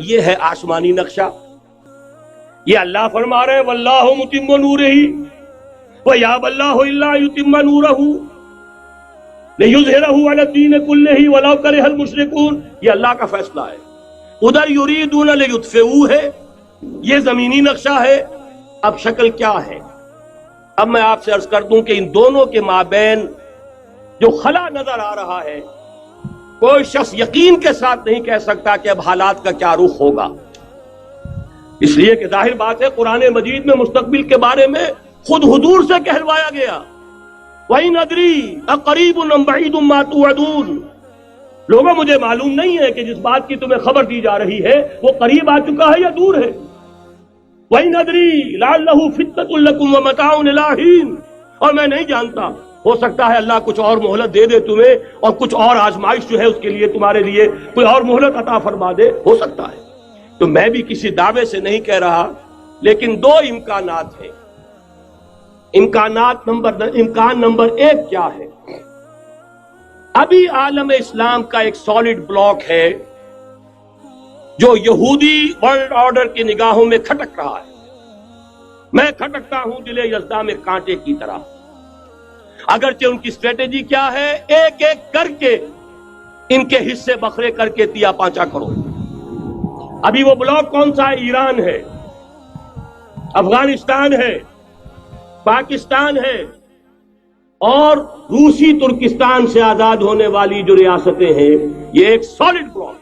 یہ ہے آسمانی نقشہ. یہ اللہ فرما رہے واللہ متم نورہ ویابی اللہ الا یتم نورہ لیظہرہ علی الدین کلہ ولو کرہ المشرکون. یہ اللہ کا فیصلہ ہے. ادھر یریدون لیطفئوا ہے، یہ زمینی نقشہ ہے. اب شکل کیا ہے؟ اب میں آپ سے عرض کر دوں کہ ان دونوں کے مابین جو خلا نظر آ رہا ہے، کوئی شخص یقین کے ساتھ نہیں کہہ سکتا کہ اب حالات کا کیا رخ ہوگا. اس لیے کہ ظاہر بات ہے قرآن مجید میں مستقبل کے بارے میں خود حضور سے کہلوایا گیا وَإِنْ أَدْرِي أَقَرِيبٌ أَمْ بَعِيدٌ مَا تُوعَدُونَ. لوگوں مجھے معلوم نہیں ہے کہ جس بات کی تمہیں خبر دی جا رہی ہے وہ قریب آ چکا ہے یا دور ہے. وَإِنْ أَدْرِي لَعَلَّهُ فِتْنَةٌ لَكُمْ وَمَتَاعٌ إِلَىٰ حِينٍ. اور میں نہیں جانتا، ہو سکتا ہے اللہ کچھ اور مہلت دے دے تمہیں اور کچھ اور آزمائش جو ہے اس کے لیے تمہارے لیے کوئی اور مہلت عطا فرما دے، ہو سکتا ہے. تو میں بھی کسی دعوے سے نہیں کہہ رہا، لیکن دو امکانات ہیں. امکان نمبر ایک کیا ہے؟ ابھی عالم اسلام کا ایک سالڈ بلاک ہے جو یہودی ورلڈ آرڈر کی نگاہوں میں کھٹک رہا ہے. میں کھٹکتا ہوں دل یزداں میں کانٹے کی طرح. اگرچہ ان کی اسٹریٹجی کیا ہے؟ ایک ایک کر کے ان کے حصے بکھرے کر کے تیا پانچا کرو. ابھی وہ بلاک کون سا ہے؟ ایران ہے، افغانستان ہے، پاکستان ہے اور روسی ترکستان سے آزاد ہونے والی جو ریاستیں ہیں. یہ ایک سالڈ بلاک.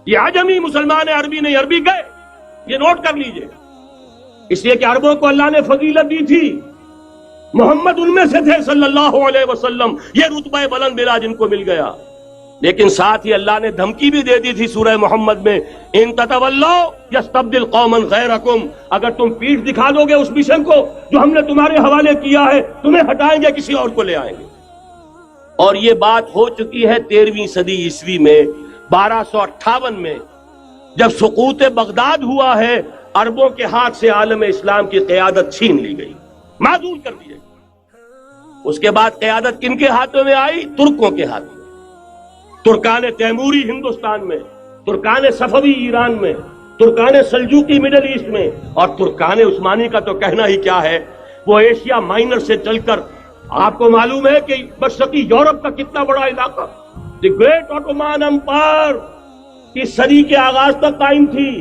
یہ عجمی مسلمان عربی نہیں، عربی گئے، یہ نوٹ کر لیجئے. اس لیے کہ عربوں کو اللہ نے فضیلت دی تھی، محمد ان میں سے تھے صلی اللہ علیہ وسلم. یہ رتبہ بلند ملا جن کو مل گیا. لیکن ساتھ ہی اللہ نے دھمکی بھی دے دی تھی سورہ محمد میں، ان تتولوا یستبدل قوما غیرکم. اگر تم پیٹھ دکھا دو گے اس مشن کو جو ہم نے تمہارے حوالے کیا ہے، تمہیں ہٹائیں گے، کسی اور کو لے آئیں گے. اور یہ بات ہو چکی ہے 13ویں صدی عیسوی میں، 1258 میں جب سقوط بغداد ہوا ہے. عربوں کے ہاتھ سے عالم اسلام کی قیادت چھین لی گئی، معزول کر دی گئی. اس کے بعد قیادت کن کے ہاتھوں میں آئی؟ ترکوں کے ہاتھ میں. ترکان تیموری ہندوستان میں، ترکان صفوی ایران میں، ترکان سلجوقی مڈل ایسٹ میں، اور ترکان عثمانی کا تو کہنا ہی کیا ہے. وہ ایشیا مائنر سے چل کر آپ کو معلوم ہے کہ مشرقی یورپ کا کتنا بڑا علاقہ، دی گریٹ آٹومان امپائر اس صدی کے آغاز تک قائم تھی.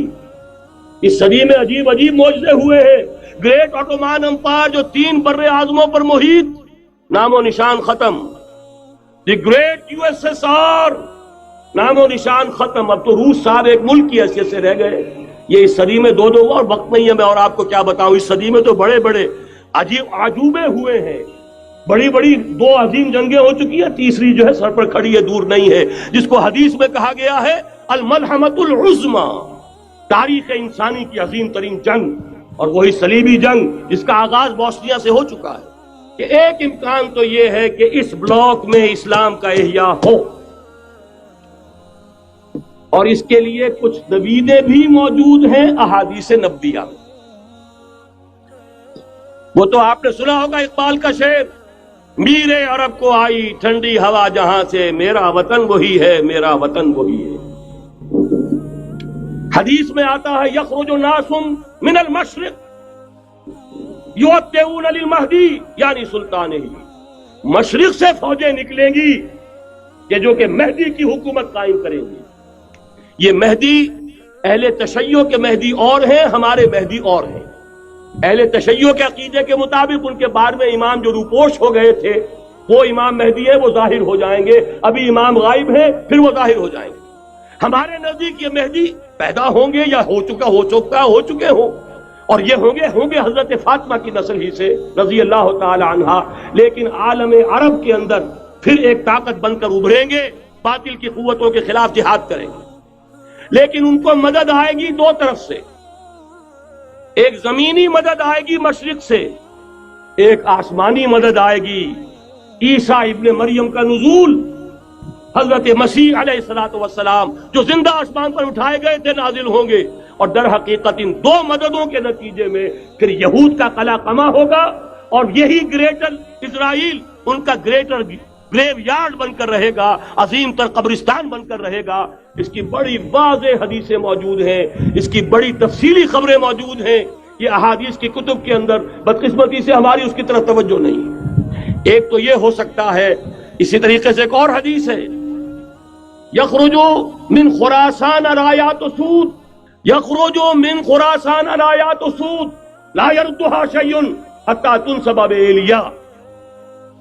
اس صدی میں عجیب عجیب معجزے ہوئے ہیں. گریٹ آٹومان امپائر جو 3 بر اعظموں پر محیط، نام و نشان ختم. The great U S S R, نام و نشان ختم. اب تو روس صاحب ایک ملک کی حیثیت سے رہ گئے. یہ اس صدی میں دو اور وقت نہیں ہے میں اور آپ کو کیا بتاؤں. اس صدی میں تو بڑے بڑے عجیب عجوبے ہوئے ہیں. بڑی بڑی 2 عظیم جنگیں ہو چکی ہیں، تیسری جو ہے سر پر کھڑی ہے، دور نہیں ہے، جس کو حدیث میں کہا گیا ہے الملحمۃ العظمی، تاریخ انسانی کی عظیم ترین جنگ. اور وہی صلیبی جنگ جس کا آغاز بوسنیا سے ہو چکا ہے. کہ ایک امکان تو یہ ہے کہ اس بلاک میں اسلام کا احیاء ہو، اور اس کے لیے کچھ نویدیں بھی موجود ہیں احادیث نبویہ میں. وہ تو آپ نے سنا ہوگا اقبال کا شعر، میرے عرب کو آئی ٹھنڈی ہوا جہاں سے، میرا وطن وہی ہے، میرا وطن وہی ہے. حدیث میں آتا ہے یخرج ناس من المشرق یؤتون للمہدی یعنی سلطانہ. مشرق سے فوجیں نکلیں گی کہ جو کہ مہدی کی حکومت قائم کریں گی. یہ مہدی اہل تشیع کے مہدی اور ہیں، ہمارے مہدی اور ہیں. اہل تشیع کے عقیدے کے مطابق ان کے بعد میں امام جو روپوش ہو گئے تھے وہ امام مہدی ہے، وہ ظاہر ہو جائیں گے. ابھی امام غائب ہیں، پھر وہ ظاہر ہو جائیں گے. ہمارے نزدیک یہ مہدی پیدا ہوں گے یا ہو چکے ہوں، اور یہ ہوں گے حضرت فاطمہ کی نسل ہی سے رضی اللہ تعالی عنہا. لیکن عالم عرب کے اندر پھر ایک طاقت بن کر ابھریں گے، باطل کی قوتوں کے خلاف جہاد کریں گے. لیکن ان کو مدد آئے گی 2 طرف سے. ایک زمینی مدد آئے گی مشرق سے، ایک آسمانی مدد آئے گی. عیسیٰ ابن مریم کا نزول، حضرت مسیح علیہ الصلوۃ والسلام جو زندہ آسمان پر اٹھائے گئے تھے نازل ہوں گے. اور در حقیقت ان 2 مددوں کے نتیجے میں پھر یہود کا قلع قمع ہوگا، اور یہی گریٹر اسرائیل ان کا گریٹر گریو یارڈ بن کر رہے گا، عظیم تر قبرستان بن کر رہے گا. اس کی بڑی واضح حدیثیں موجود ہیں، اس کی بڑی تفصیلی خبریں موجود ہیں. یہ احادیث کی کتب کے اندر بدقسمتی سے ہماری اس کی طرف توجہ نہیں ہے. ایک تو یہ ہو سکتا ہے. اسی طریقے سے ایک اور حدیث ہے، یخرج من خراسان رایات سود، یخرج من خراسان رایات سود لا یردها شیء حتی تنصب بإیلیا.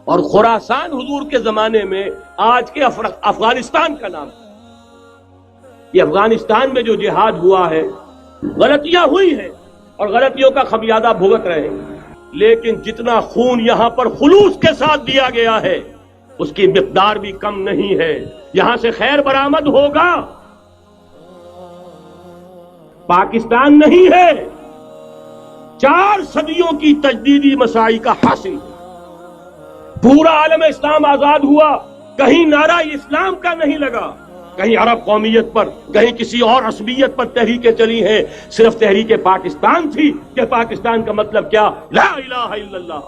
اور خراسان حضور کے زمانے میں آج کے افغانستان کا نام. یہ افغانستان میں جو جہاد ہوا ہے، غلطیاں ہوئی ہیں اور غلطیوں کا خمیازہ بھگت رہے ہیں، لیکن جتنا خون یہاں پر خلوص کے ساتھ دیا گیا ہے اس کی مقدار بھی کم نہیں ہے. یہاں سے خیر برآمد ہوگا. پاکستان نہیں ہے، 4 صدیوں کی تجدیدی مساعی کا حاصل. پورا عالم اسلام آزاد ہوا، کہیں نعرہ اسلام کا نہیں لگا، کہیں عرب قومیت پر، کہیں کسی اور عصبیت پر تحریکیں چلی ہیں. صرف تحریک پاکستان تھی کہ پاکستان کا مطلب کیا؟ لا الہ الا اللہ.